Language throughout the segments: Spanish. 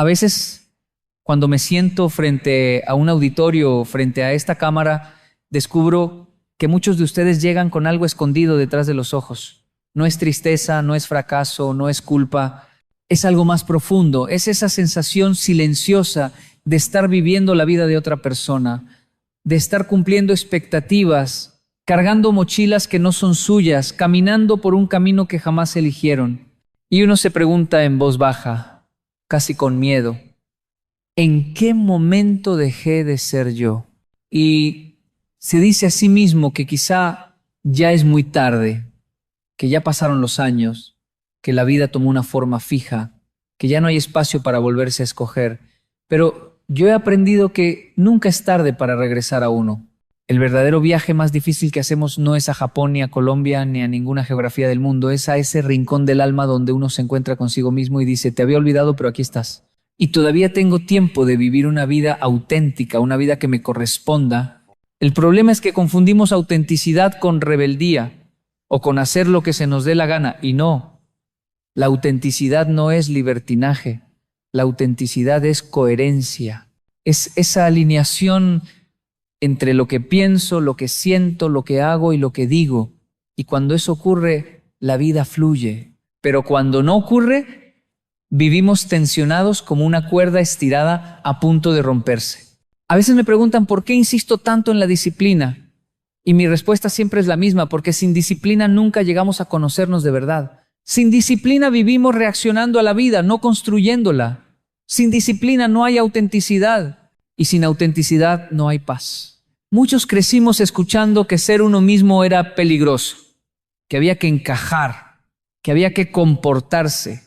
A veces, cuando me siento frente a un auditorio, frente a esta cámara, descubro que muchos de ustedes llegan con algo escondido detrás de los ojos. No es tristeza, no es fracaso, no es culpa, es algo más profundo, es esa sensación silenciosa de estar viviendo la vida de otra persona, de estar cumpliendo expectativas, cargando mochilas que no son suyas, caminando por un camino que jamás eligieron. Y uno se pregunta en voz baja, casi con miedo, ¿en qué momento dejé de ser yo? Y se dice a sí mismo que quizá ya es muy tarde, que ya pasaron los años, que la vida tomó una forma fija, que ya no hay espacio para volverse a escoger. Pero yo he aprendido que nunca es tarde para regresar a uno. El verdadero viaje más difícil que hacemos no es a Japón, ni a Colombia, ni a ninguna geografía del mundo, es a ese rincón del alma donde uno se encuentra consigo mismo y dice, te había olvidado, pero aquí estás. Y todavía tengo tiempo de vivir una vida auténtica, una vida que me corresponda. El problema es que confundimos autenticidad con rebeldía o con hacer lo que se nos dé la gana, y no. La autenticidad no es libertinaje, la autenticidad es coherencia, es esa alineación entre lo que pienso, lo que siento, lo que hago y lo que digo. Y cuando eso ocurre, la vida fluye. Pero cuando no ocurre, vivimos tensionados como una cuerda estirada a punto de romperse. A veces me preguntan por qué insisto tanto en la disciplina. Y mi respuesta siempre es la misma, porque sin disciplina nunca llegamos a conocernos de verdad. Sin disciplina vivimos reaccionando a la vida, no construyéndola. Sin disciplina no hay autenticidad y sin autenticidad no hay paz. Muchos crecimos escuchando que ser uno mismo era peligroso, que había que encajar, que había que comportarse,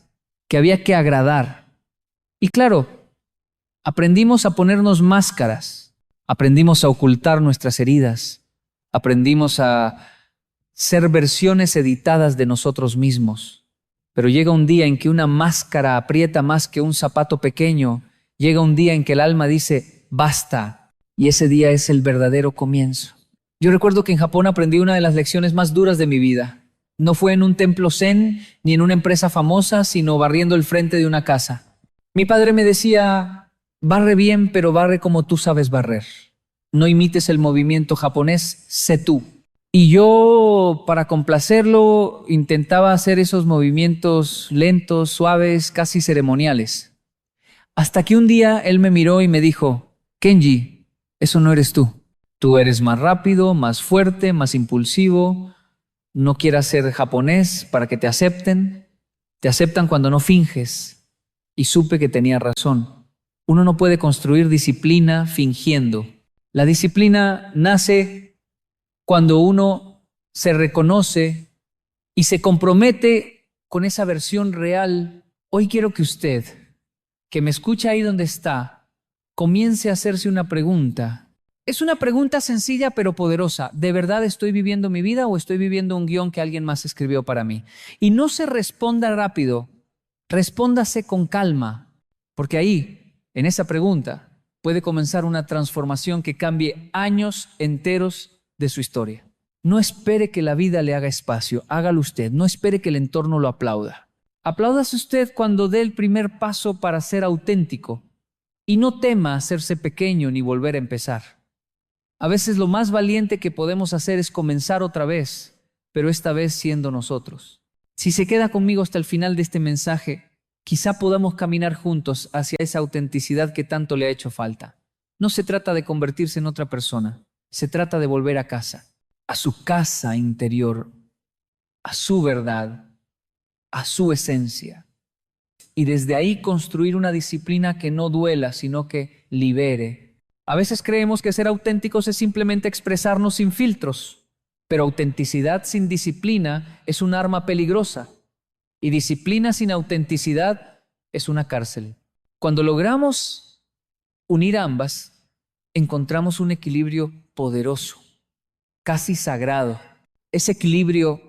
que había que agradar. Y claro, aprendimos a ponernos máscaras, aprendimos a ocultar nuestras heridas, aprendimos a ser versiones editadas de nosotros mismos. Pero llega un día en que una máscara aprieta más que un zapato pequeño. Llega un día en que el alma dice, basta. Y ese día es el verdadero comienzo. Yo recuerdo que en Japón aprendí una de las lecciones más duras de mi vida. No fue en un templo zen, ni en una empresa famosa, sino barriendo el frente de una casa. Mi padre me decía, barre bien, pero barre como tú sabes barrer. No imites el movimiento japonés, sé tú. Y yo, para complacerlo, intentaba hacer esos movimientos lentos, suaves, casi ceremoniales. Hasta que un día él me miró y me dijo, Kenji, eso no eres tú. Tú eres más rápido, más fuerte, más impulsivo. No quieras ser japonés para que te acepten. Te aceptan cuando no finges. Y supe que tenía razón. Uno no puede construir disciplina fingiendo. La disciplina nace cuando uno se reconoce y se compromete con esa versión real. Hoy quiero que usted, que me escucha ahí donde está, comience a hacerse una pregunta. Es una pregunta sencilla pero poderosa. ¿De verdad estoy viviendo mi vida o estoy viviendo un guión que alguien más escribió para mí? Y no se responda rápido, respóndase con calma, porque ahí, en esa pregunta, puede comenzar una transformación que cambie años enteros de su historia. No espere que la vida le haga espacio, hágalo usted. No espere que el entorno lo aplauda. Apláudase usted cuando dé el primer paso para ser auténtico y no tema hacerse pequeño ni volver a empezar. A veces lo más valiente que podemos hacer es comenzar otra vez, pero esta vez siendo nosotros. Si se queda conmigo hasta el final de este mensaje, quizá podamos caminar juntos hacia esa autenticidad que tanto le ha hecho falta. No se trata de convertirse en otra persona. Se trata de volver a casa, a su casa interior, a su verdad, a su esencia. Y desde ahí construir una disciplina que no duela, sino que libere. A veces creemos que ser auténticos es simplemente expresarnos sin filtros, pero autenticidad sin disciplina es un arma peligrosa. Y disciplina sin autenticidad es una cárcel. Cuando logramos unir ambas, encontramos un equilibrio poderoso, casi sagrado. Ese equilibrio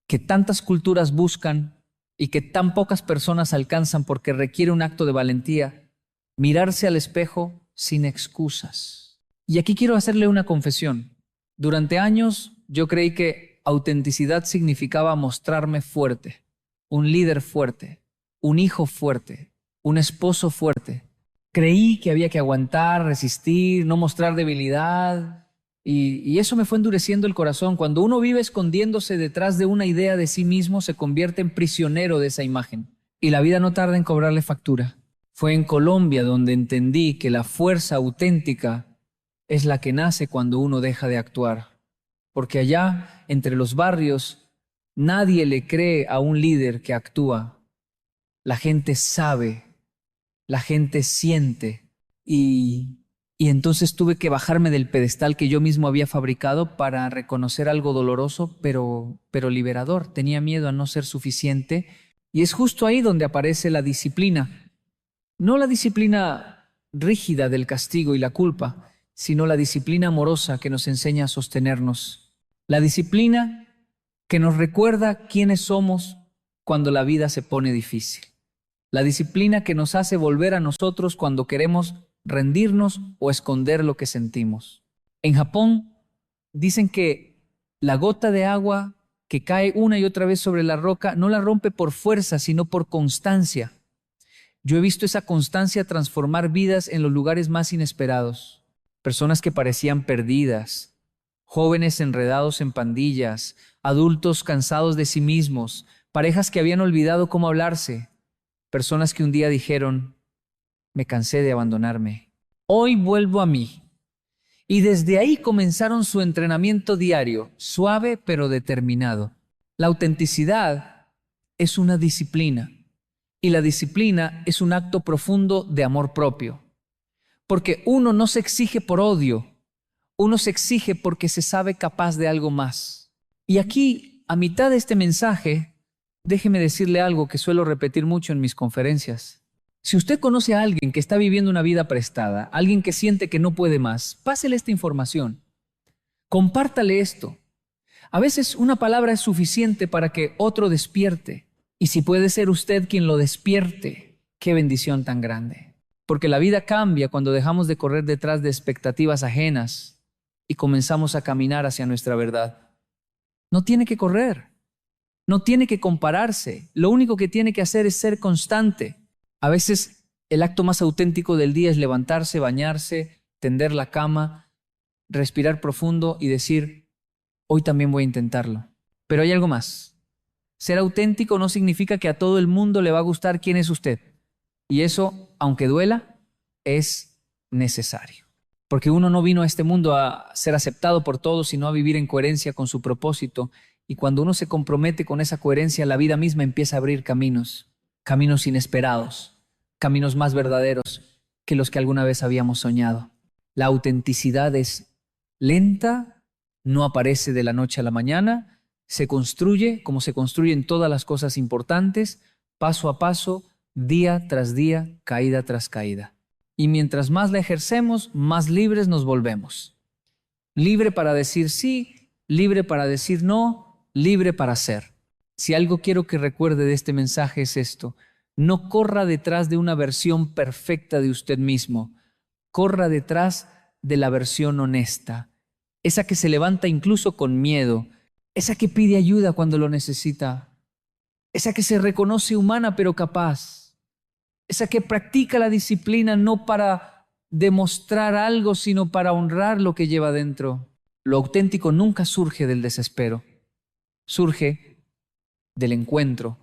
que tantas culturas buscan y que tan pocas personas alcanzan porque requiere un acto de valentía, mirarse al espejo sin excusas. Y aquí quiero hacerle una confesión. Durante años yo creí que autenticidad significaba mostrarme fuerte, un líder fuerte, un hijo fuerte, un esposo fuerte. Creí que había que aguantar, resistir, no mostrar debilidad. Y eso me fue endureciendo el corazón. Cuando uno vive escondiéndose detrás de una idea de sí mismo, se convierte en prisionero de esa imagen. Y la vida no tarda en cobrarle factura. Fue en Colombia donde entendí que la fuerza auténtica es la que nace cuando uno deja de actuar. Porque allá, entre los barrios, nadie le cree a un líder que actúa. La gente sabe, la gente siente. Y entonces tuve que bajarme del pedestal que yo mismo había fabricado para reconocer algo doloroso, pero liberador. Tenía miedo a no ser suficiente. Y es justo ahí donde aparece la disciplina. No la disciplina rígida del castigo y la culpa, sino la disciplina amorosa que nos enseña a sostenernos. La disciplina que nos recuerda quiénes somos cuando la vida se pone difícil. La disciplina que nos hace volver a nosotros cuando queremos rendirnos o esconder lo que sentimos. En Japón dicen que la gota de agua que cae una y otra vez sobre la roca no la rompe por fuerza, sino por constancia. Yo he visto esa constancia transformar vidas en los lugares más inesperados. Personas que parecían perdidas, jóvenes enredados en pandillas, adultos cansados de sí mismos, parejas que habían olvidado cómo hablarse, personas que un día dijeron: me cansé de abandonarme. Hoy vuelvo a mí. Y desde ahí comenzaron su entrenamiento diario, suave pero determinado. La autenticidad es una disciplina. Y la disciplina es un acto profundo de amor propio. Porque uno no se exige por odio, uno se exige porque se sabe capaz de algo más. Y aquí, a mitad de este mensaje, déjeme decirle algo que suelo repetir mucho en mis conferencias. Si usted conoce a alguien que está viviendo una vida prestada, alguien que siente que no puede más, pásele esta información. Compártale esto. A veces una palabra es suficiente para que otro despierte. Y si puede ser usted quien lo despierte, qué bendición tan grande. Porque la vida cambia cuando dejamos de correr detrás de expectativas ajenas y comenzamos a caminar hacia nuestra verdad. No tiene que correr, no tiene que compararse. Lo único que tiene que hacer es ser constante. A veces el acto más auténtico del día es levantarse, bañarse, tender la cama, respirar profundo y decir: hoy también voy a intentarlo. Pero hay algo más. Ser auténtico no significa que a todo el mundo le va a gustar quién es usted. Y eso, aunque duela, es necesario. Porque uno no vino a este mundo a ser aceptado por todos, sino a vivir en coherencia con su propósito. Y cuando uno se compromete con esa coherencia, la vida misma empieza a abrir caminos, caminos inesperados, caminos más verdaderos que los que alguna vez habíamos soñado. La autenticidad es lenta, no aparece de la noche a la mañana, se construye como se construyen todas las cosas importantes, paso a paso, día tras día, caída tras caída. Y mientras más la ejercemos, más libres nos volvemos. Libre para decir sí, libre para decir no, libre para ser. Si algo quiero que recuerde de este mensaje es esto: no corra detrás de una versión perfecta de usted mismo, corra detrás de la versión honesta, esa que se levanta incluso con miedo, esa que pide ayuda cuando lo necesita, esa que se reconoce humana pero capaz, esa que practica la disciplina no para demostrar algo, sino para honrar lo que lleva dentro. Lo auténtico nunca surge del desespero, surge del encuentro.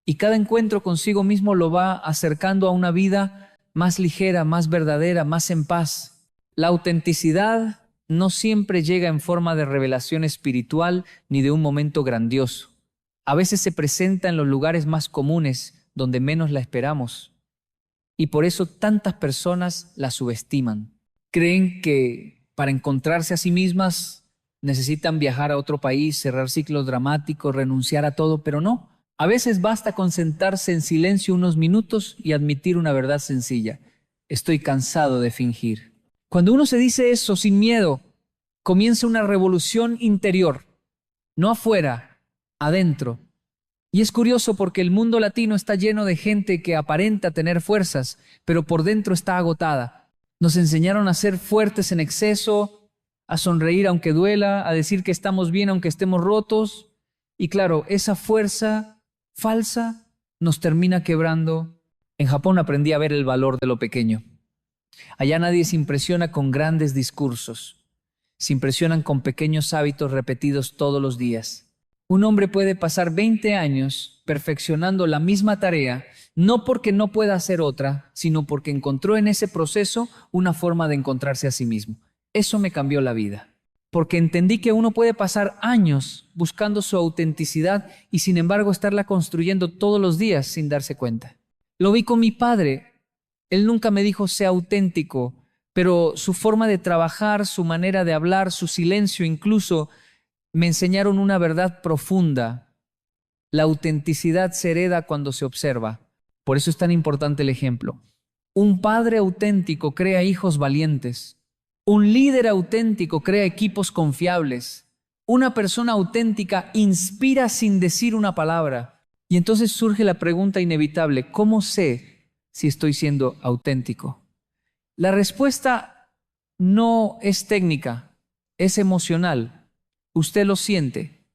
Y cada encuentro consigo mismo lo va acercando a una vida más ligera, más verdadera, más en paz. La autenticidad no siempre llega en forma de revelación espiritual ni de un momento grandioso. A veces se presenta en los lugares más comunes, donde menos la esperamos. Y por eso tantas personas la subestiman. Creen que para encontrarse a sí mismas necesitan viajar a otro país, cerrar ciclos dramáticos, renunciar a todo, pero no. A veces basta con sentarse en silencio unos minutos y admitir una verdad sencilla: estoy cansado de fingir. Cuando uno se dice eso sin miedo, comienza una revolución interior, no afuera, adentro. Y es curioso porque el mundo latino está lleno de gente que aparenta tener fuerzas, pero por dentro está agotada. Nos enseñaron a ser fuertes en exceso, a sonreír aunque duela, a decir que estamos bien aunque estemos rotos. Y claro, esa fuerza falsa nos termina quebrando En Japón aprendí a ver el valor de lo pequeño. Allá nadie se impresiona con grandes discursos. Se impresionan con pequeños hábitos repetidos todos los días. Un hombre puede pasar 20 años perfeccionando la misma tarea, no porque no pueda hacer otra, sino porque encontró en ese proceso una forma de encontrarse a sí mismo. Eso me cambió la vida, porque entendí que uno puede pasar años buscando su autenticidad y sin embargo estarla construyendo todos los días sin darse cuenta. Lo vi con mi padre. Él nunca me dijo sé auténtico, pero su forma de trabajar, su manera de hablar, su silencio incluso, me enseñaron una verdad profunda. La autenticidad se hereda cuando se observa. Por eso es tan importante el ejemplo. Un padre auténtico crea hijos valientes. Un líder auténtico crea equipos confiables. Una persona auténtica inspira sin decir una palabra. Y entonces surge la pregunta inevitable, ¿cómo sé si estoy siendo auténtico? La respuesta no es técnica, es emocional. Usted lo siente.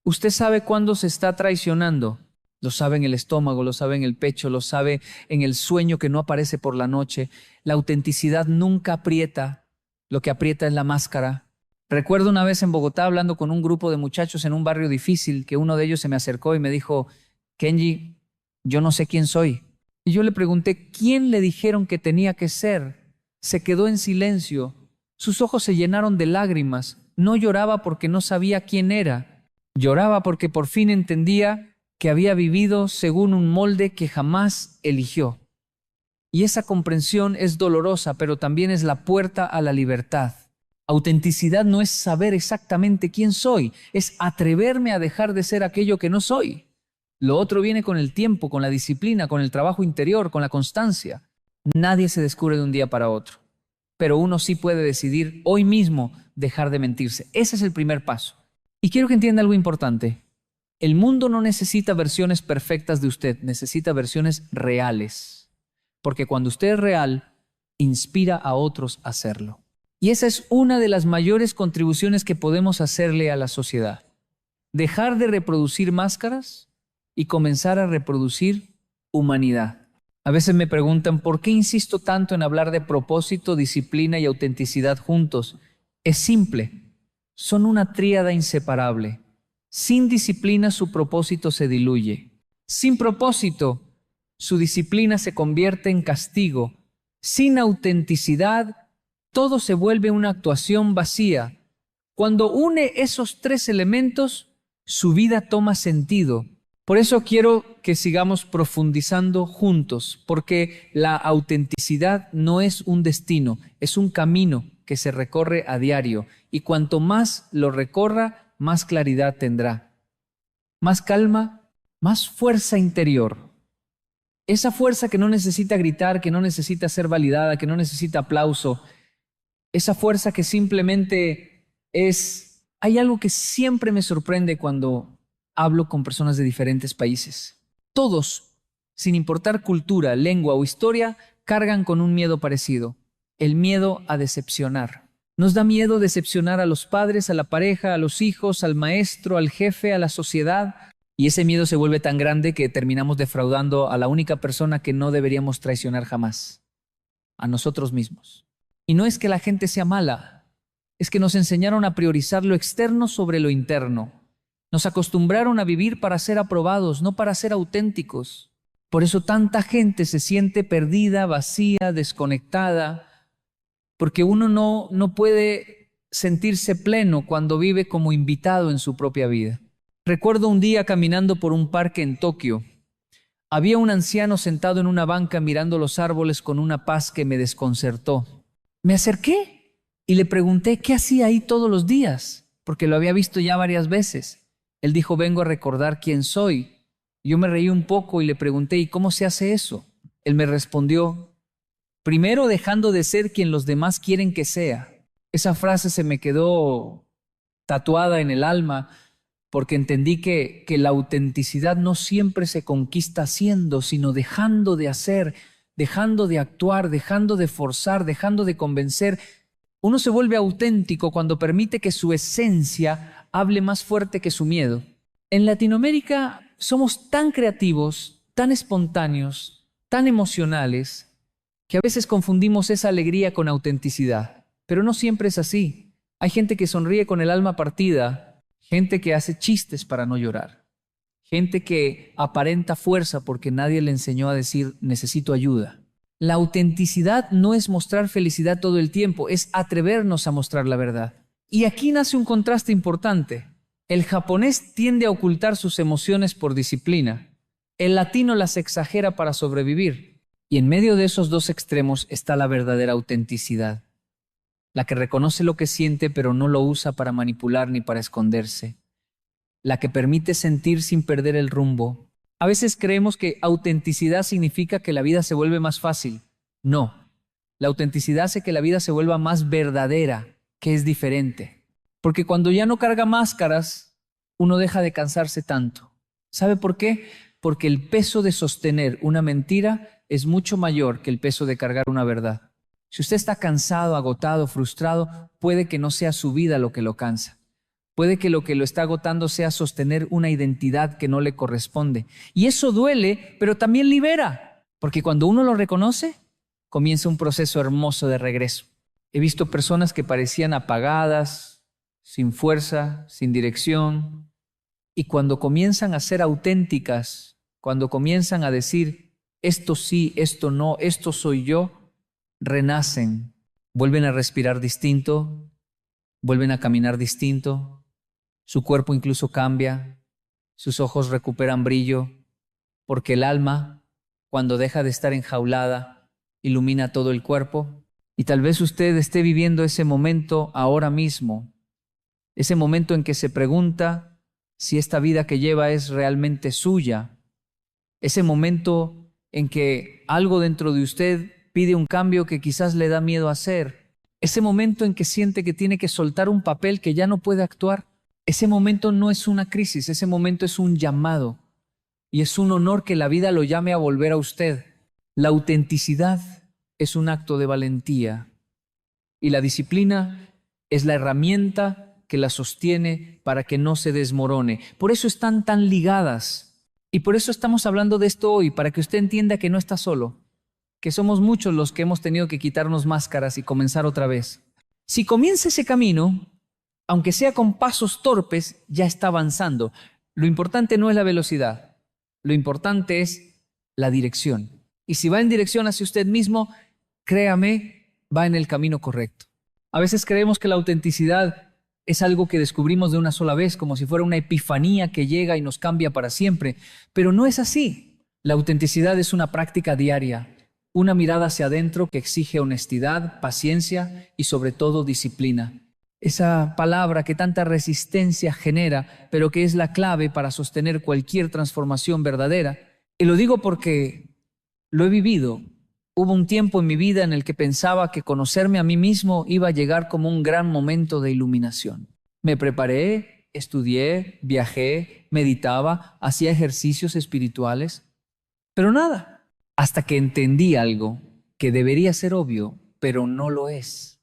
Usted sabe cuándo se está traicionando. Lo sabe en el estómago, lo sabe en el pecho, lo sabe en el sueño que no aparece por la noche. La autenticidad nunca aprieta. Lo que aprieta es la máscara. Recuerdo una vez en Bogotá hablando con un grupo de muchachos en un barrio difícil que uno de ellos se me acercó y me dijo, Kenji, yo no sé quién soy. Y yo le pregunté, ¿quién le dijeron que tenía que ser? Se quedó en silencio. Sus ojos se llenaron de lágrimas. No lloraba porque no sabía quién era. Lloraba porque por fin entendía que había vivido según un molde que jamás eligió. Y esa comprensión es dolorosa, pero también es la puerta a la libertad. Autenticidad no es saber exactamente quién soy, es atreverme a dejar de ser aquello que no soy. Lo otro viene con el tiempo, con la disciplina, con el trabajo interior, con la constancia. Nadie se descubre de un día para otro. Pero uno sí puede decidir hoy mismo dejar de mentirse. Ese es el primer paso. Y quiero que entienda algo importante. El mundo no necesita versiones perfectas de usted, necesita versiones reales. Porque cuando usted es real, inspira a otros a hacerlo. Y esa es una de las mayores contribuciones que podemos hacerle a la sociedad. Dejar de reproducir máscaras y comenzar a reproducir humanidad. A veces me preguntan, ¿por qué insisto tanto en hablar de propósito, disciplina y autenticidad juntos? Es simple, son una tríada inseparable. Sin disciplina su propósito se diluye. Sin propósito, su disciplina se convierte en castigo. Sin autenticidad, todo se vuelve una actuación vacía. Cuando une esos tres elementos, su vida toma sentido. Por eso quiero que sigamos profundizando juntos, porque la autenticidad no es un destino, es un camino que se recorre a diario, y cuanto más lo recorra, más claridad tendrá, más calma, más fuerza interior. Esa fuerza que no necesita gritar, que no necesita ser validada, que no necesita aplauso, esa fuerza que simplemente es... Hay algo que siempre me sorprende cuando hablo con personas de diferentes países. Todos, sin importar cultura, lengua o historia, cargan con un miedo parecido, el miedo a decepcionar. Nos da miedo decepcionar a los padres, a la pareja, a los hijos, al maestro, al jefe, a la sociedad. Y ese miedo se vuelve tan grande que terminamos defraudando a la única persona que no deberíamos traicionar jamás, a nosotros mismos. Y no es que la gente sea mala, es que nos enseñaron a priorizar lo externo sobre lo interno. Nos acostumbraron a vivir para ser aprobados, no para ser auténticos. Por eso tanta gente se siente perdida, vacía, desconectada, porque uno no puede sentirse pleno cuando vive como invitado en su propia vida. Recuerdo un día caminando por un parque en Tokio. Había un anciano sentado en una banca mirando los árboles con una paz que me desconcertó. Me acerqué y le pregunté qué hacía ahí todos los días, porque lo había visto ya varias veces. Él dijo, vengo a recordar quién soy. Yo me reí un poco y le pregunté, ¿y cómo se hace eso? Él me respondió, primero dejando de ser quien los demás quieren que sea. Esa frase se me quedó tatuada en el alma porque entendí que la autenticidad no siempre se conquista haciendo, sino dejando de hacer, dejando de actuar, dejando de forzar, dejando de convencer. Uno se vuelve auténtico cuando permite que su esencia hable más fuerte que su miedo. En Latinoamérica somos tan creativos, tan espontáneos, tan emocionales que a veces confundimos esa alegría con autenticidad. Pero no siempre es así. Hay gente que sonríe con el alma partida, gente que hace chistes para no llorar, gente que aparenta fuerza porque nadie le enseñó a decir necesito ayuda. La autenticidad no es mostrar felicidad todo el tiempo, es atrevernos a mostrar la verdad. Y aquí nace un contraste importante. El japonés tiende a ocultar sus emociones por disciplina. El latino las exagera para sobrevivir. Y en medio de esos dos extremos está la verdadera autenticidad, la que reconoce lo que siente pero no lo usa para manipular ni para esconderse, la que permite sentir sin perder el rumbo. A veces creemos que autenticidad significa que la vida se vuelve más fácil. No, la autenticidad hace que la vida se vuelva más verdadera, que es diferente. Porque cuando ya no carga máscaras, uno deja de cansarse tanto. ¿Sabe por qué? Porque el peso de sostener una mentira es mucho mayor que el peso de cargar una verdad. Si usted está cansado, agotado, frustrado, puede que no sea su vida lo que lo cansa. Puede que lo está agotando sea sostener una identidad que no le corresponde. Y eso duele, pero también libera. Porque cuando uno lo reconoce, comienza un proceso hermoso de regreso. He visto personas que parecían apagadas, sin fuerza, sin dirección. Y cuando comienzan a ser auténticas, cuando comienzan a decir, esto sí, esto no, esto soy yo, renacen, vuelven a respirar distinto, vuelven a caminar distinto, su cuerpo incluso cambia, sus ojos recuperan brillo, porque el alma, cuando deja de estar enjaulada, ilumina todo el cuerpo. Y tal vez usted esté viviendo ese momento ahora mismo, ese momento en que se pregunta si esta vida que lleva es realmente suya, ese momento en que algo dentro de usted pide un cambio que quizás le da miedo hacer, ese momento en que siente que tiene que soltar un papel que ya no puede actuar. Ese momento no es una crisis, ese momento es un llamado y es un honor que la vida lo llame a volver a usted. La autenticidad es un acto de valentía y la disciplina es la herramienta que la sostiene para que no se desmorone. Por eso están tan ligadas y por eso estamos hablando de esto hoy, para que usted entienda que no está solo, que somos muchos los que hemos tenido que quitarnos máscaras y comenzar otra vez. Si comienza ese camino, aunque sea con pasos torpes, ya está avanzando. Lo importante no es la velocidad, lo importante es la dirección. Y si va en dirección hacia usted mismo, créame, va en el camino correcto. A veces creemos que la autenticidad es algo que descubrimos de una sola vez, como si fuera una epifanía que llega y nos cambia para siempre. Pero no es así. La autenticidad es una práctica diaria, una mirada hacia adentro que exige honestidad, paciencia y sobre todo disciplina. Esa palabra que tanta resistencia genera, pero que es la clave para sostener cualquier transformación verdadera. Y lo digo porque lo he vivido. Hubo un tiempo en mi vida en el que pensaba que conocerme a mí mismo iba a llegar como un gran momento de iluminación. Me preparé, estudié, viajé, meditaba, hacía ejercicios espirituales, pero nada, hasta que entendí algo que debería ser obvio, pero no lo es.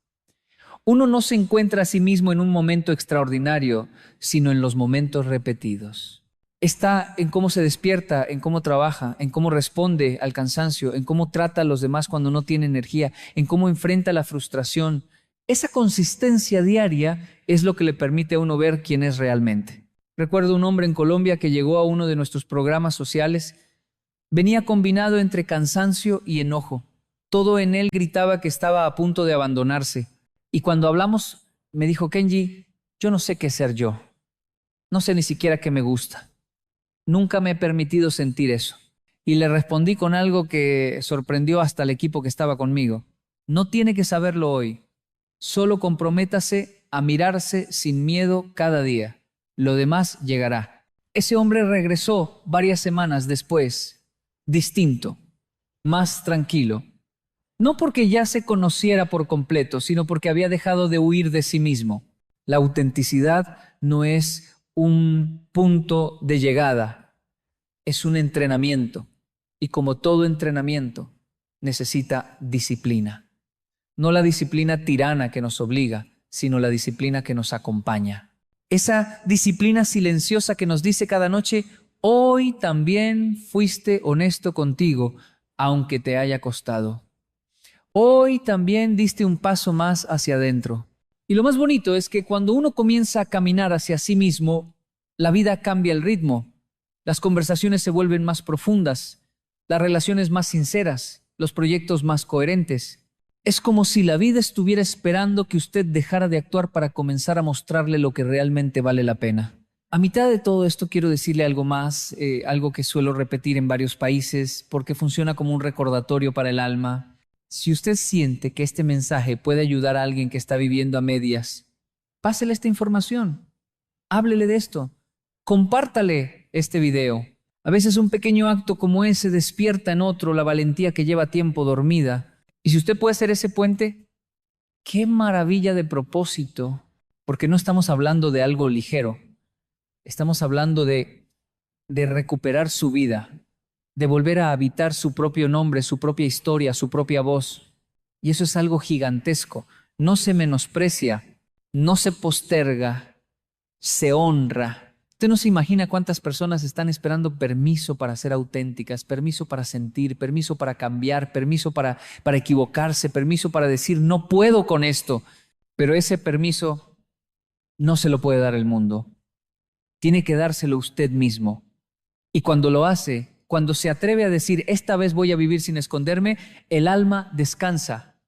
Uno no se encuentra a sí mismo en un momento extraordinario, sino en los momentos repetidos. Está en cómo se despierta, en cómo trabaja, en cómo responde al cansancio, en cómo trata a los demás cuando no tiene energía, en cómo enfrenta la frustración. Esa consistencia diaria es lo que le permite a uno ver quién es realmente. Recuerdo un hombre en Colombia que llegó a uno de nuestros programas sociales. Venía combinado entre cansancio y enojo. Todo en él gritaba que estaba a punto de abandonarse. Y cuando hablamos, me dijo, Kenji, yo no sé qué ser yo. No sé ni siquiera qué me gusta. Nunca me he permitido sentir eso. Y le respondí con algo que sorprendió hasta el equipo que estaba conmigo. No tiene que saberlo hoy. Solo comprométase a mirarse sin miedo cada día. Lo demás llegará. Ese hombre regresó varias semanas después, distinto, más tranquilo. No porque ya se conociera por completo, sino porque había dejado de huir de sí mismo. La autenticidad no es un punto de llegada, es un entrenamiento. Y como todo entrenamiento, necesita disciplina. No la disciplina tirana que nos obliga, sino la disciplina que nos acompaña. Esa disciplina silenciosa que nos dice cada noche, hoy también fuiste honesto contigo, aunque te haya costado. Hoy también diste un paso más hacia adentro. Y lo más bonito es que cuando uno comienza a caminar hacia sí mismo, la vida cambia el ritmo. Las conversaciones se vuelven más profundas, las relaciones más sinceras, los proyectos más coherentes. Es como si la vida estuviera esperando que usted dejara de actuar para comenzar a mostrarle lo que realmente vale la pena. A mitad de todo esto quiero decirle algo más, algo que suelo repetir en varios países porque funciona como un recordatorio para el alma. Si usted siente que este mensaje puede ayudar a alguien que está viviendo a medias, pásele esta información, háblele de esto, compártale este video. A veces un pequeño acto como ese despierta en otro la valentía que lleva tiempo dormida. Y si usted puede ser ese puente, qué maravilla de propósito, porque no estamos hablando de algo ligero. Estamos hablando de recuperar su vida, de volver a habitar su propio nombre, su propia historia, su propia voz. Y eso es algo gigantesco. No se menosprecia, no se posterga, se honra. Usted no se imagina cuántas personas están esperando permiso para ser auténticas, permiso para sentir, permiso para cambiar, permiso para equivocarse, permiso para decir no puedo con esto. Pero ese permiso no se lo puede dar el mundo. Tiene que dárselo usted mismo. Y cuando lo hace, cuando se atreve a decir, esta vez voy a vivir sin esconderme, el alma descansa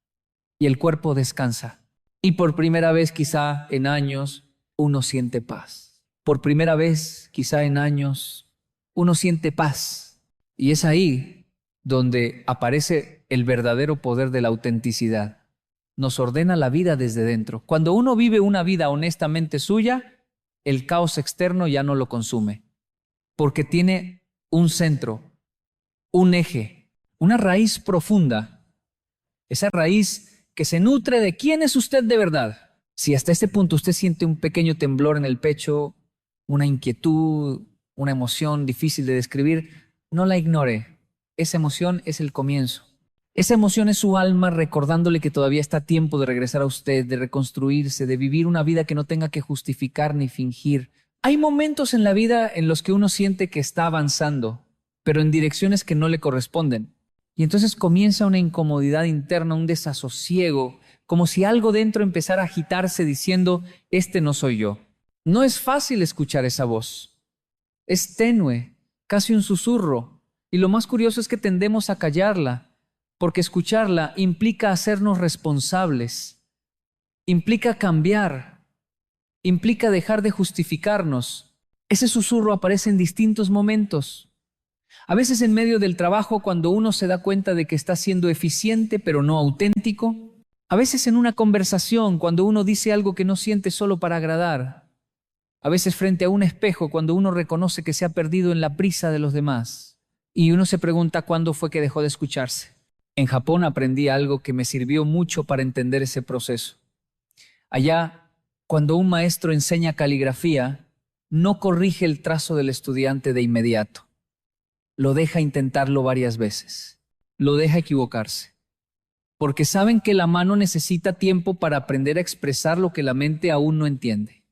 y el cuerpo descansa. Y por primera vez, quizá en años, uno siente paz. Por primera vez, quizá en años, uno siente paz. Y es ahí donde aparece el verdadero poder de la autenticidad. Nos ordena la vida desde dentro. Cuando uno vive una vida honestamente suya, el caos externo ya no lo consume, porque tiene un centro, un eje, una raíz profunda, esa raíz que se nutre de quién es usted de verdad. Si hasta este punto usted siente un pequeño temblor en el pecho, una inquietud, una emoción difícil de describir, no la ignore. Esa emoción es el comienzo. Esa emoción es su alma recordándole que todavía está a tiempo de regresar a usted, de reconstruirse, de vivir una vida que no tenga que justificar ni fingir. Hay momentos en la vida en los que uno siente que está avanzando, pero en direcciones que no le corresponden. Y entonces comienza una incomodidad interna, un desasosiego, como si algo dentro empezara a agitarse diciendo, este no soy yo. No es fácil escuchar esa voz. Es tenue, casi un susurro. Y lo más curioso es que tendemos a callarla, porque escucharla implica hacernos responsables, implica cambiar, implica dejar de justificarnos. Ese susurro aparece en distintos momentos. A veces en medio del trabajo, cuando uno se da cuenta de que está siendo eficiente pero no auténtico. A veces en una conversación, cuando uno dice algo que no siente solo para agradar. A veces frente a un espejo, cuando uno reconoce que se ha perdido en la prisa de los demás. Y uno se pregunta cuándo fue que dejó de escucharse. En Japón aprendí algo que me sirvió mucho para entender ese proceso. Allá, cuando un maestro enseña caligrafía, no corrige el trazo del estudiante de inmediato. Lo deja intentarlo varias veces. Lo deja equivocarse. Porque saben que la mano necesita tiempo para aprender a expresar lo que la mente aún no entiende.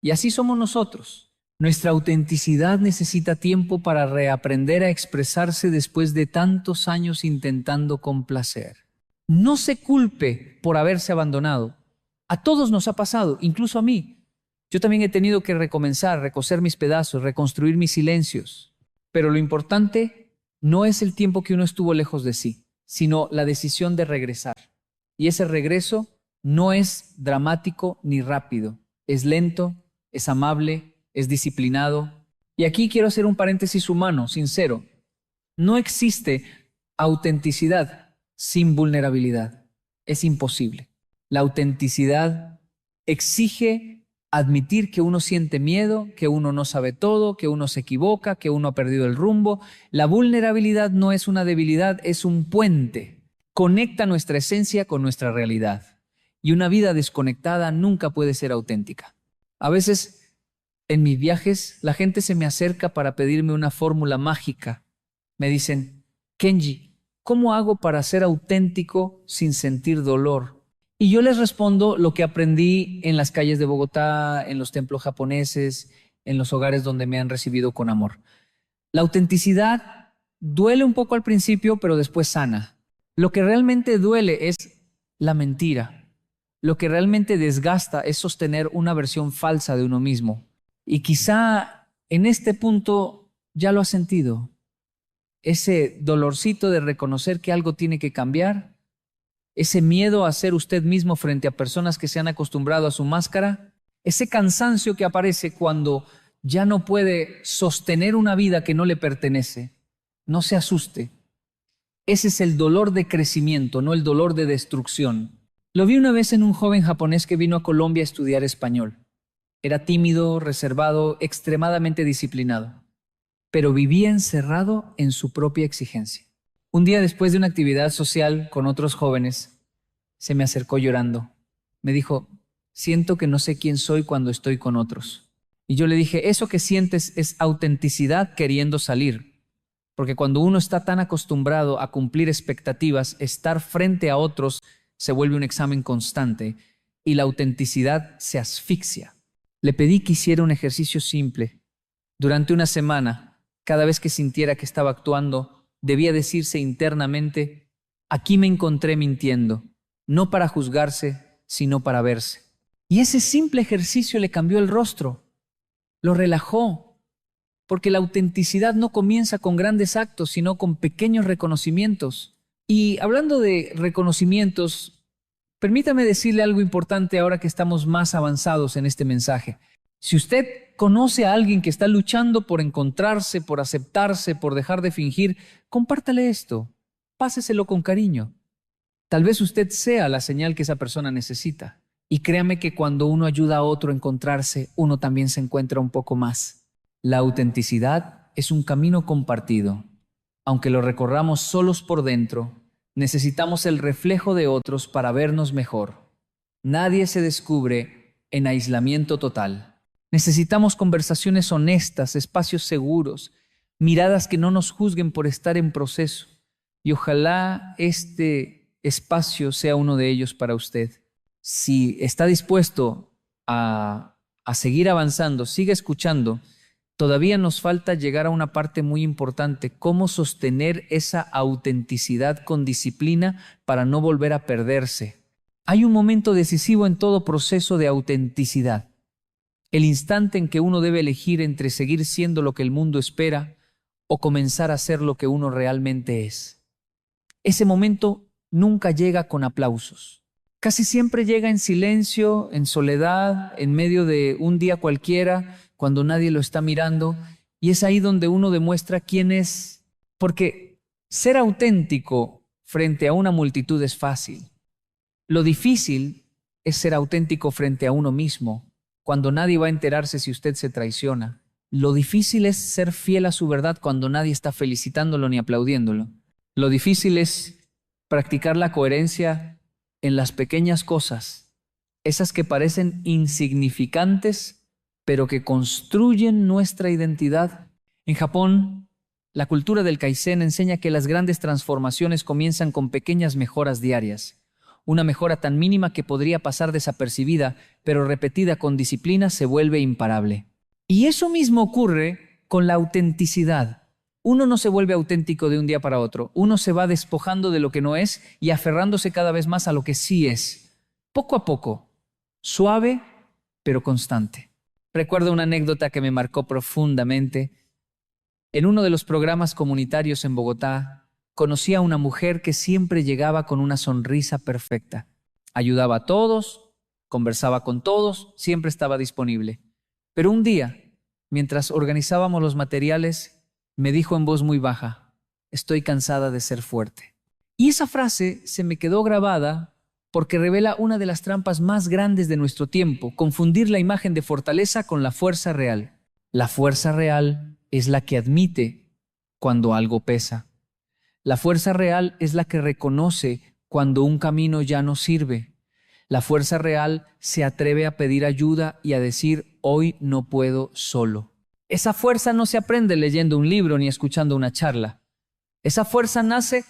Y así somos nosotros. Nuestra autenticidad necesita tiempo para reaprender a expresarse después de tantos años intentando complacer. No se culpe por haberse abandonado. A todos nos ha pasado, incluso a mí. Yo también he tenido que recomenzar, recoser mis pedazos, reconstruir mis silencios. Pero lo importante no es el tiempo que uno estuvo lejos de sí, sino la decisión de regresar. Y ese regreso no es dramático ni rápido. Es lento, es amable, es disciplinado. Y aquí quiero hacer un paréntesis humano, sincero. No existe autenticidad sin vulnerabilidad. Es imposible. La autenticidad exige admitir que uno siente miedo, que uno no sabe todo, que uno se equivoca, que uno ha perdido el rumbo. La vulnerabilidad no es una debilidad, es un puente. Conecta nuestra esencia con nuestra realidad. Y una vida desconectada nunca puede ser auténtica. A veces en mis viajes, la gente se me acerca para pedirme una fórmula mágica. Me dicen, Kenji, ¿cómo hago para ser auténtico sin sentir dolor? Y yo les respondo lo que aprendí en las calles de Bogotá, en los templos japoneses, en los hogares donde me han recibido con amor. La autenticidad Duele un poco al principio, pero después sana. Lo que realmente duele es la mentira. Lo que realmente desgasta es sostener una versión falsa de uno mismo. Y quizá en este punto ya lo has sentido. Ese dolorcito de reconocer que algo tiene que cambiar, ese miedo a ser usted mismo frente a personas que se han acostumbrado a su máscara, ese cansancio que aparece cuando ya no puede sostener una vida que no le pertenece. No se asuste. Ese es el dolor de crecimiento, no el dolor de destrucción. Lo vi una vez en un joven japonés que vino a Colombia a estudiar español. Era tímido, reservado, extremadamente disciplinado, pero vivía encerrado en su propia exigencia. Un día después de una actividad social con otros jóvenes, se me acercó llorando. Me dijo, siento que no sé quién soy cuando estoy con otros. Y yo le dije, eso que sientes es autenticidad queriendo salir. Porque cuando uno está tan acostumbrado a cumplir expectativas, estar frente a otros se vuelve un examen constante y la autenticidad se asfixia. Le pedí que hiciera un ejercicio simple. Durante una semana, cada vez que sintiera que estaba actuando, debía decirse internamente, aquí me encontré mintiendo, no para juzgarse, sino para verse. Y ese simple ejercicio le cambió el rostro, lo relajó. Porque la autenticidad no comienza con grandes actos, sino con pequeños reconocimientos. Y hablando de reconocimientos, permítame decirle algo importante ahora que estamos más avanzados en este mensaje. Si usted conoce a alguien que está luchando por encontrarse, por aceptarse, por dejar de fingir, compártale esto, páseselo con cariño. Tal vez usted sea la señal que esa persona necesita. Y créame que cuando uno ayuda a otro a encontrarse, uno también se encuentra un poco más. La autenticidad es un camino compartido. Aunque lo recorramos solos por dentro, necesitamos el reflejo de otros para vernos mejor. Nadie se descubre en aislamiento total. Necesitamos conversaciones honestas, espacios seguros, miradas que no nos juzguen por estar en proceso. Y ojalá este espacio sea uno de ellos para usted. Si está dispuesto a seguir avanzando, siga escuchando. Todavía nos falta llegar a una parte muy importante, cómo sostener esa autenticidad con disciplina para no volver a perderse. Hay un momento decisivo en todo proceso de autenticidad, el instante en que uno debe elegir entre seguir siendo lo que el mundo espera o comenzar a ser lo que uno realmente es. Ese momento nunca llega con aplausos. Casi siempre llega en silencio, en soledad, en medio de un día cualquiera, cuando nadie lo está mirando, y es ahí donde uno demuestra quién es, porque ser auténtico frente a una multitud es fácil. Lo difícil es ser auténtico frente a uno mismo, cuando nadie va a enterarse si usted se traiciona. Lo difícil es ser fiel a su verdad cuando nadie está felicitándolo ni aplaudiéndolo. Lo difícil es practicar la coherencia en las pequeñas cosas, esas que parecen insignificantes, pero que construyen nuestra identidad. En Japón, la cultura del Kaizen enseña que las grandes transformaciones comienzan con pequeñas mejoras diarias. Una mejora tan mínima que podría pasar desapercibida, pero repetida con disciplina se vuelve imparable. Y eso mismo ocurre con la autenticidad. Uno no se vuelve auténtico de un día para otro. Uno se va despojando de lo que no es y aferrándose cada vez más a lo que sí es. Poco a poco, suave, pero constante. Recuerdo una anécdota que me marcó profundamente. En uno de los programas comunitarios en Bogotá, conocí a una mujer que siempre llegaba con una sonrisa perfecta. Ayudaba a todos, conversaba con todos, siempre estaba disponible. Pero un día, mientras organizábamos los materiales, me dijo en voz muy baja, estoy cansada de ser fuerte. Y esa frase se me quedó grabada porque revela una de las trampas más grandes de nuestro tiempo, confundir la imagen de fortaleza con la fuerza real. La fuerza real es la que admite cuando algo pesa. La fuerza real es la que reconoce cuando un camino ya no sirve. La fuerza real se atreve a pedir ayuda y a decir, hoy no puedo solo. Esa fuerza no se aprende leyendo un libro ni escuchando una charla. Esa fuerza nace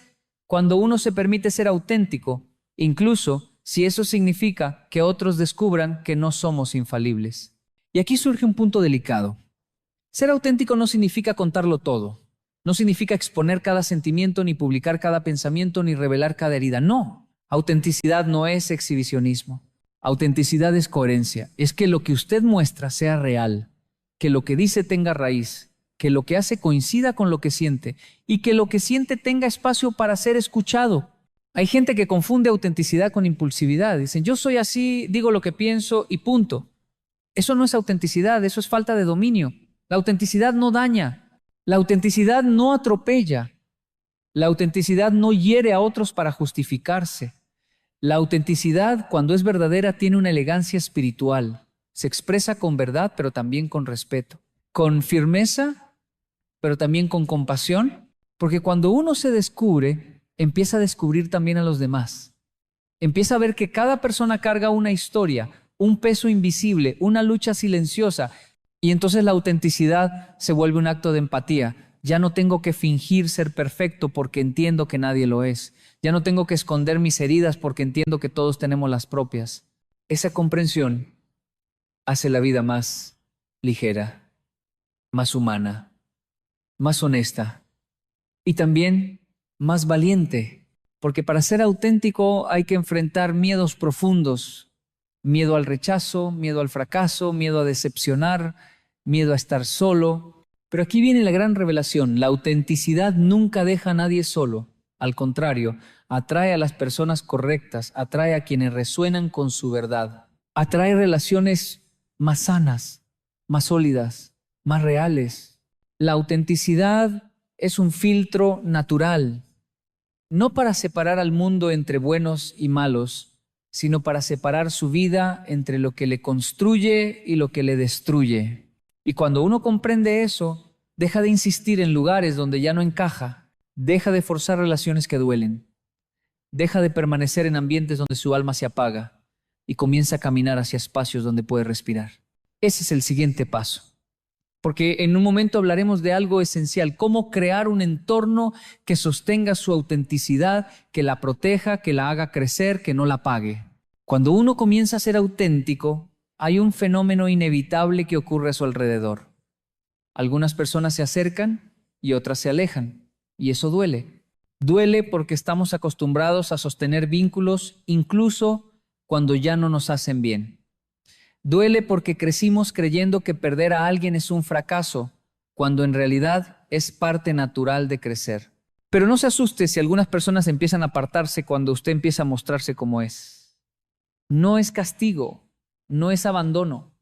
cuando uno se permite ser auténtico, incluso si eso significa que otros descubran que no somos infalibles. Y aquí surge un punto delicado. Ser auténtico no significa contarlo todo. No significa exponer cada sentimiento, ni publicar cada pensamiento, ni revelar cada herida. No, autenticidad no es exhibicionismo. Autenticidad es coherencia. Es que lo que usted muestra sea real, que lo que dice tenga raíz, que lo que hace coincida con lo que siente y que lo que siente tenga espacio para ser escuchado. Hay gente que confunde autenticidad con impulsividad. Dicen, yo soy así, digo lo que pienso y punto. Eso no es autenticidad, eso es falta de dominio. La autenticidad no daña, la autenticidad no atropella, la autenticidad no hiere a otros para justificarse. La autenticidad, cuando es verdadera, tiene una elegancia espiritual. Se expresa con verdad, pero también con respeto. Con firmeza, pero también con compasión. Porque cuando uno se descubre, empieza a descubrir también a los demás. Empieza a ver que cada persona carga una historia, un peso invisible, una lucha silenciosa. Y entonces la autenticidad se vuelve un acto de empatía. Ya no tengo que fingir ser perfecto porque entiendo que nadie lo es. Ya no tengo que esconder mis heridas porque entiendo que todos tenemos las propias. Esa comprensión hace la vida más ligera, más humana, más honesta y también más valiente. Porque para ser auténtico hay que enfrentar miedos profundos. Miedo al rechazo, miedo al fracaso, miedo a decepcionar, miedo a estar solo. Pero aquí viene la gran revelación. La autenticidad nunca deja a nadie solo. Al contrario, atrae a las personas correctas, atrae a quienes resuenan con su verdad. Atrae relaciones más sanas, más sólidas, más reales. La autenticidad es un filtro natural, no para separar al mundo entre buenos y malos, sino para separar su vida entre lo que le construye y lo que le destruye. Y cuando uno comprende eso, deja de insistir en lugares donde ya no encaja, deja de forzar relaciones que duelen, deja de permanecer en ambientes donde su alma se apaga y comienza a caminar hacia espacios donde puede respirar. Ese es el siguiente paso. Porque en un momento hablaremos de algo esencial, cómo crear un entorno que sostenga su autenticidad, que la proteja, que la haga crecer, que no la apague. Cuando uno comienza a ser auténtico, hay un fenómeno inevitable que ocurre a su alrededor. Algunas personas se acercan y otras se alejan, y eso duele. Duele porque estamos acostumbrados a sostener vínculos incluso cuando ya no nos hacen bien. Duele porque crecimos creyendo que perder a alguien es un fracaso, cuando en realidad es parte natural de crecer. Pero no se asuste si algunas personas empiezan a apartarse cuando usted empieza a mostrarse como es. No es castigo, no es abandono,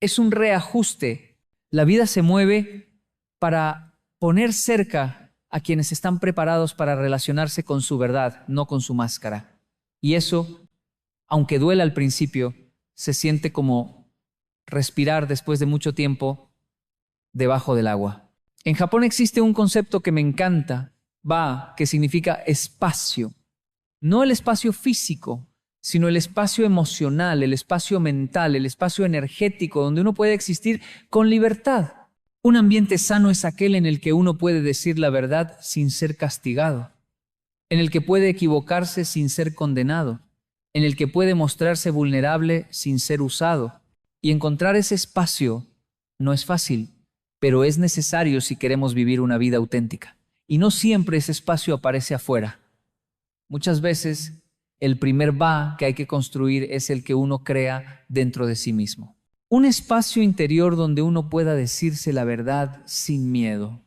es un reajuste. La vida se mueve para poner cerca a quienes están preparados para relacionarse con su verdad, no con su máscara. Y eso, aunque duela al principio, se siente como respirar después de mucho tiempo debajo del agua. En Japón existe un concepto que me encanta, que significa espacio. No el espacio físico, sino el espacio emocional, el espacio mental, el espacio energético, donde uno puede existir con libertad. Un ambiente sano es aquel en el que uno puede decir la verdad sin ser castigado, en el que puede equivocarse sin ser condenado, en el que puede mostrarse vulnerable sin ser usado. Y encontrar ese espacio no es fácil, pero es necesario si queremos vivir una vida auténtica. Y no siempre ese espacio aparece afuera. Muchas veces el primer que hay que construir es el que uno crea dentro de sí mismo. Un espacio interior donde uno pueda decirse la verdad sin miedo,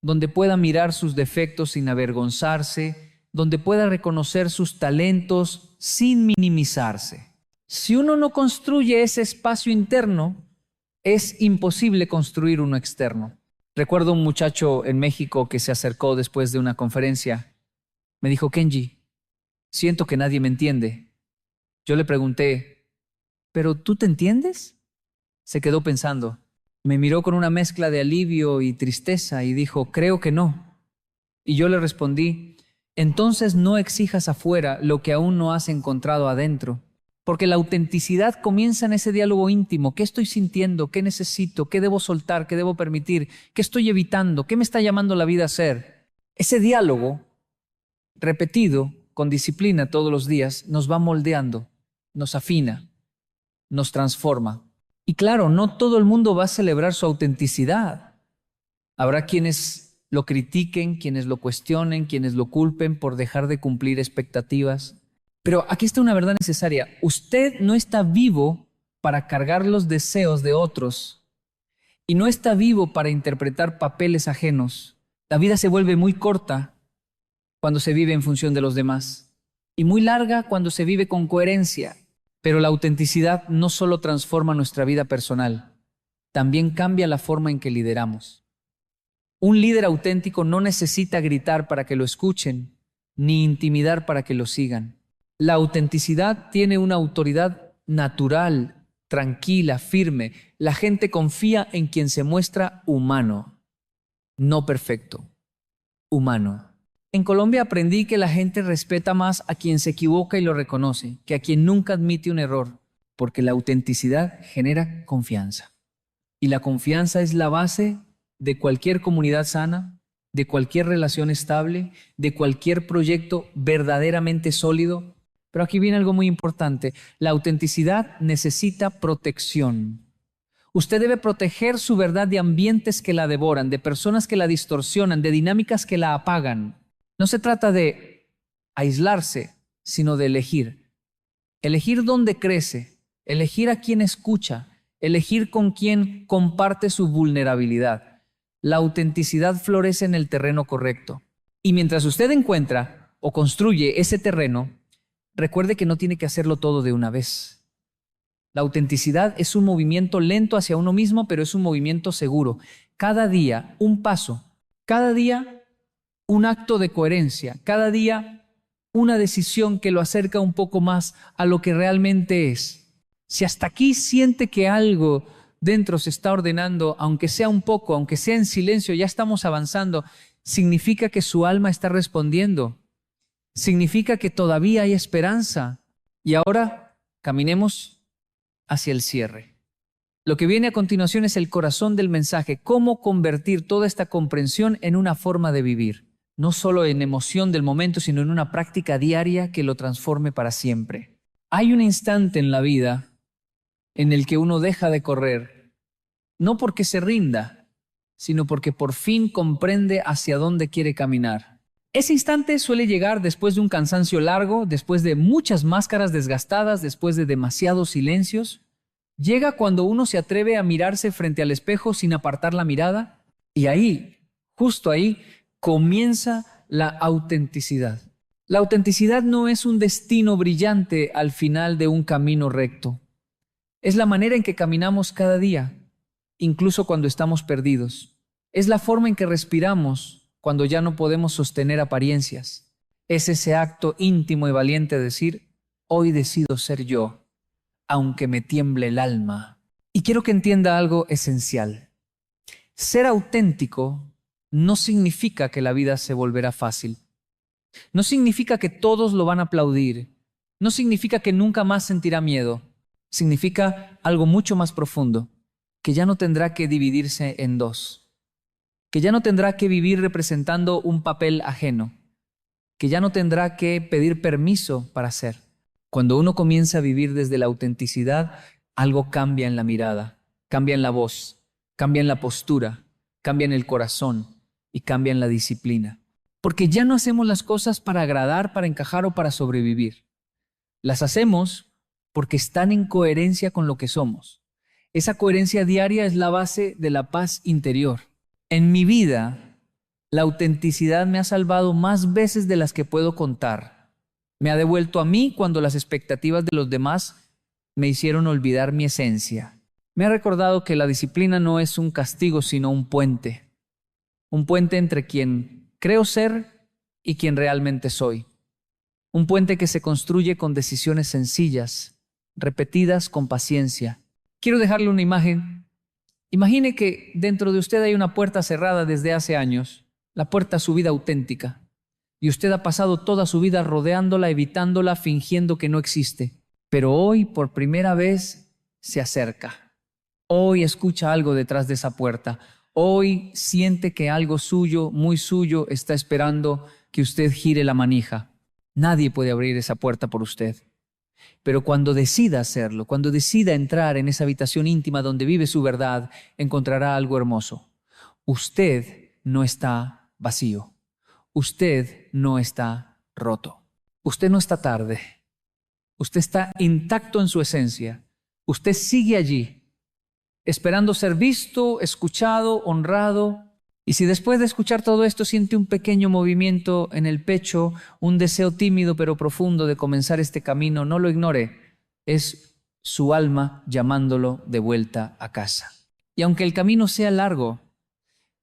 donde pueda mirar sus defectos sin avergonzarse, donde pueda reconocer sus talentos sin minimizarse. Si uno no construye ese espacio interno, es imposible construir uno externo. Recuerdo un muchacho en México que se acercó después de una conferencia. Me dijo, Kenji, siento que nadie me entiende. Yo le pregunté, ¿pero tú te entiendes? Se quedó pensando. Me miró con una mezcla de alivio y tristeza y dijo, creo que no. Y yo le respondí, entonces no exijas afuera lo que aún no has encontrado adentro. Porque la autenticidad comienza en ese diálogo íntimo. ¿Qué estoy sintiendo? ¿Qué necesito? ¿Qué debo soltar? ¿Qué debo permitir? ¿Qué estoy evitando? ¿Qué me está llamando la vida a hacer? Ese diálogo, repetido con disciplina todos los días, nos va moldeando, nos afina, nos transforma. Y claro, no todo el mundo va a celebrar su autenticidad. Habrá quienes lo critiquen, quienes lo cuestionen, quienes lo culpen por dejar de cumplir expectativas. Pero aquí está una verdad necesaria. Usted no está vivo para cargar los deseos de otros y no está vivo para interpretar papeles ajenos. La vida se vuelve muy corta cuando se vive en función de los demás y muy larga cuando se vive con coherencia. Pero la autenticidad no solo transforma nuestra vida personal, también cambia la forma en que lideramos. Un líder auténtico no necesita gritar para que lo escuchen, ni intimidar para que lo sigan. La autenticidad tiene una autoridad natural, tranquila, firme. La gente confía en quien se muestra humano, no perfecto, humano. En Colombia aprendí que la gente respeta más a quien se equivoca y lo reconoce, que a quien nunca admite un error, porque la autenticidad genera confianza. Y la confianza es la base de cualquier comunidad sana, de cualquier relación estable, de cualquier proyecto verdaderamente sólido. Pero aquí viene algo muy importante. La autenticidad necesita protección. Usted debe proteger su verdad de ambientes que la devoran, de personas que la distorsionan, de dinámicas que la apagan. No se trata de aislarse, sino de elegir. Elegir dónde crece, elegir a quién escucha, elegir con quién comparte su vulnerabilidad. La autenticidad florece en el terreno correcto. Y mientras usted encuentra o construye ese terreno, recuerde que no tiene que hacerlo todo de una vez. La autenticidad es un movimiento lento hacia uno mismo, pero es un movimiento seguro. Cada día, un paso. Cada día, un acto de coherencia. Cada día, una decisión que lo acerca un poco más a lo que realmente es. Si hasta aquí siente que algo dentro se está ordenando, aunque sea un poco, aunque sea en silencio, ya estamos avanzando, significa que su alma está respondiendo. Significa que todavía hay esperanza. Y ahora caminemos hacia el cierre. Lo que viene a continuación es el corazón del mensaje, cómo convertir toda esta comprensión en una forma de vivir, no solo en emoción del momento, sino en una práctica diaria que lo transforme para siempre. Hay un instante en la vida en el que uno deja de correr, no porque se rinda, sino porque por fin comprende hacia dónde quiere caminar. Ese instante suele llegar después de un cansancio largo, después de muchas máscaras desgastadas, después de demasiados silencios. Llega cuando uno se atreve a mirarse frente al espejo sin apartar la mirada, y ahí, justo ahí, comienza la autenticidad. La autenticidad no es un destino brillante al final de un camino recto. Es la manera en que caminamos cada día, incluso cuando estamos perdidos. Es la forma en que respiramos cuando ya no podemos sostener apariencias. Es ese acto íntimo y valiente de decir, hoy decido ser yo, aunque me tiemble el alma. Y quiero que entienda algo esencial. Ser auténtico no significa que la vida se volverá fácil. No significa que todos lo van a aplaudir. No significa que nunca más sentirá miedo. Significa algo mucho más profundo, que ya no tendrá que dividirse en dos, que ya no tendrá que vivir representando un papel ajeno, que ya no tendrá que pedir permiso para ser. Cuando uno comienza a vivir desde la autenticidad, algo cambia en la mirada, cambia en la voz, cambia en la postura, cambia en el corazón y cambia en la disciplina. Porque ya no hacemos las cosas para agradar, para encajar o para sobrevivir. Las hacemos porque están en coherencia con lo que somos. Esa coherencia diaria es la base de la paz interior. En mi vida, la autenticidad me ha salvado más veces de las que puedo contar. Me ha devuelto a mí cuando las expectativas de los demás me hicieron olvidar mi esencia. Me ha recordado que la disciplina no es un castigo, sino un puente. Un puente entre quien creo ser y quien realmente soy. Un puente que se construye con decisiones sencillas, repetidas con paciencia. Quiero dejarle una imagen. Imagine que dentro de usted hay una puerta cerrada desde hace años, la puerta a su vida auténtica, y usted ha pasado toda su vida rodeándola, evitándola, fingiendo que no existe. Pero hoy, por primera vez, se acerca. Hoy escucha algo detrás de esa puerta. Hoy siente que algo suyo, muy suyo, está esperando que usted gire la manija. Nadie puede abrir esa puerta por usted. Pero cuando decida hacerlo, cuando decida entrar en esa habitación íntima donde vive su verdad, encontrará algo hermoso. Usted no está vacío. Usted no está roto. Usted no está tarde. Usted está intacto en su esencia. Usted sigue allí, esperando ser visto, escuchado, honrado. Y si después de escuchar todo esto siente un pequeño movimiento en el pecho, un deseo tímido pero profundo de comenzar este camino, no lo ignore. Es su alma llamándolo de vuelta a casa. Y aunque el camino sea largo,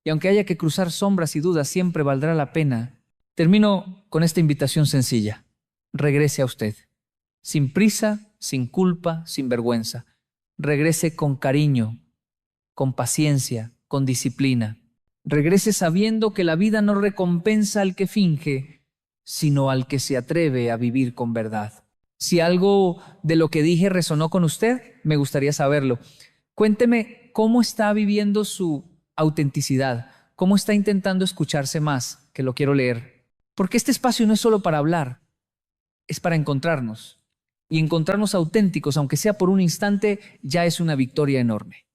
y aunque haya que cruzar sombras y dudas, siempre valdrá la pena. Termino con esta invitación sencilla. Regrese a usted. Sin prisa, sin culpa, sin vergüenza. Regrese con cariño, con paciencia, con disciplina. Regrese sabiendo que la vida no recompensa al que finge, sino al que se atreve a vivir con verdad. Si algo de lo que dije resonó con usted, me gustaría saberlo. Cuénteme cómo está viviendo su autenticidad, cómo está intentando escucharse más, que lo quiero leer. Porque este espacio no es solo para hablar, es para encontrarnos. Y encontrarnos auténticos, aunque sea por un instante, ya es una victoria enorme.